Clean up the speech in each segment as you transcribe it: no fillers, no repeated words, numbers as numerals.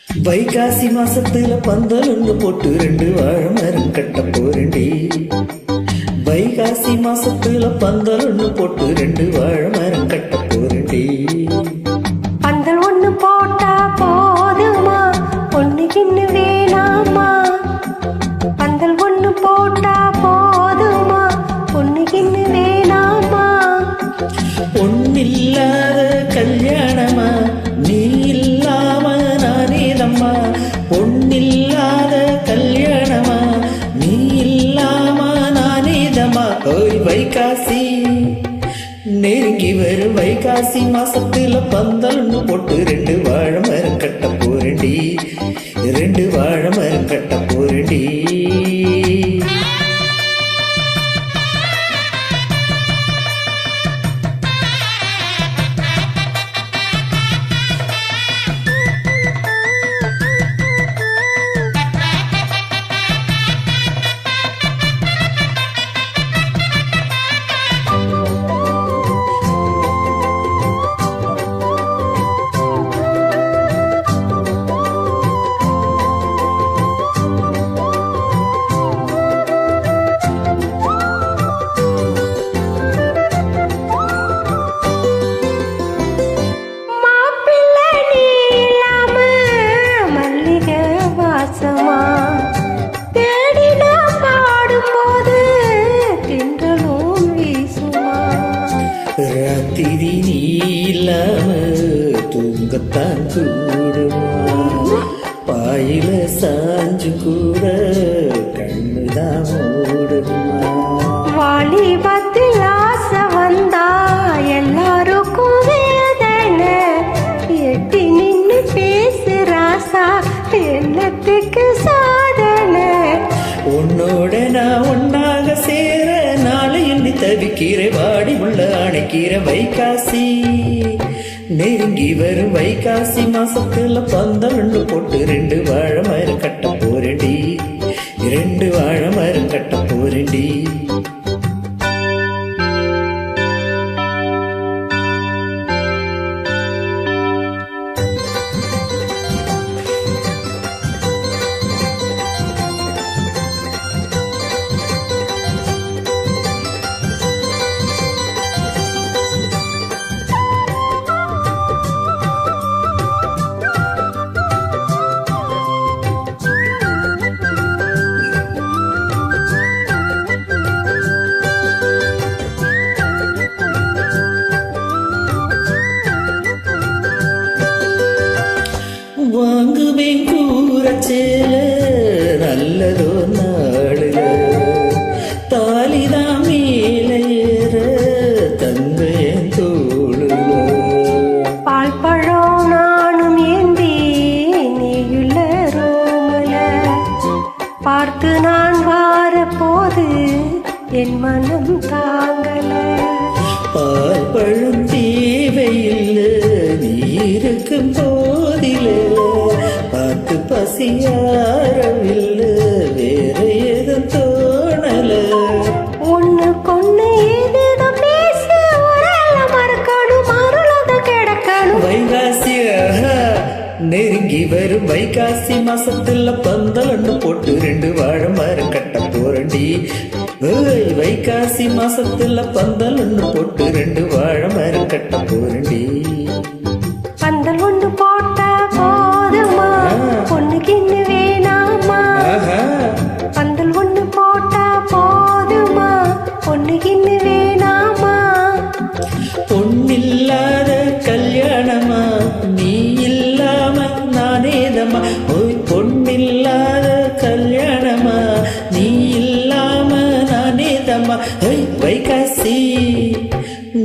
வைகாசி மாசத்துல பந்தல் ஒன்று போட்டு 2 வாழை மரம் கட்ட போறேன்டி. வைகாசி மாசத்துல பந்தல் ஒன்று போட்டு 2 வாழை மரம் கட்ட போறேன்டி. பந்தல் ஒண்ணு போட்டா போதுமா, பொண்ணுக்கு இன்னும் வேணாமா? பந்தல் ஒண்ணு போட்டா போதுமா, பொண்ணுக்கு இன்னும் வேணாமா? பொண்ணில்லாத கல்யாணமா, நீ இல்லாம நானேதம்மா. பொண்ணில்லாத கல்யாணமா, நீ இல்லாம நானேதம்மா. ஓய் வைகாசி நெருங்கி வரும் வைகாசி மாசத்துல பந்தல் ஒன்று போட்டு 2 வாழை மரம் கட்ட போறேன்டி. 2 வாழை மரம் கட்ட போறேன்டி. ராத்திரி நீ இல்லாம தூங்கத்தான் கூடுமா, பாயில சாஞ்சு கூட கண்ணுதான் மூடுமா. வாலிபத்தில் ஆசை வந்தா எல்லாருக்கும் வேதனை, எட்டி நின்னு பேசுறாசா என்னத்துக்கு சாதனை? உன்னோட நான் ஒன்னாக சேர நாளை எண்ணி தவிக்கிற வாடி உள்ள அணைக்கிற வைகாசி நெருங்கி வரும் வைகாசி மாசத்துல பந்தல் ஒன்று போட்டு 2 வாழை மரம் கட்ட போறேன்டி. 2 வாழை மரம் கட்ட போறேன்டி. வாங்குவேன் கூறச்சேல நல்லதோ நாடுல, தாலிதான் மேல ஏற தந்தையன் தோளுல. பால் பழம் நானும் ஏந்தி நீயுள்ள ரோமல, பார்த்து நான் வார போது என் மனம் தாங்கல. பால் பழம் தேவையில்லை நீ இருக்கும் போதில, பார்த்து பசியாரவில்லை வேற எதுவும் தோணல. ஒண்ணு கொண்ணு ஏதேதம் பேச ஒரேல மறக்கணும் மருளத கிடக்கணும். வைகாசி நெருங்கி வரும் வைகாசி மாசத்துல பந்தல் ஒன்று போட்டு 2 வாழை மரம் கட்ட போறேன்டி. வைகாசி மாசத்துல பந்தல் ஒன்று போட்டு 2 வாழை மரம் கட்ட போறேன்டி. பந்தல் ஒண்ணு போட்டா போதுமா, பொண்ணுக்கு இன்னும் வேணாமா? பந்தல் ஒண்ணு போட்டா போதுமா, பொண்ணுக்கு இன்னும் வேணாமா? பொண்ணில்லாத கல்யாணமா, நீ இல்லாம நானேதம்மா. ஓய் பொண்ணில்லாத கல்யாணமா, நீ இல்லாம நானேதம்மா. வைகாசி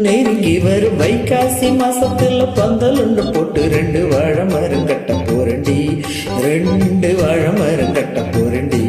நெருங்கி வரும் வைகாசி மாசத்துல பந்தல் ஒன்று போட்டு 2 வாழை மரம் கட்ட போறேன்டி. 2 வாழை மரம் கட்ட போறேன்டி.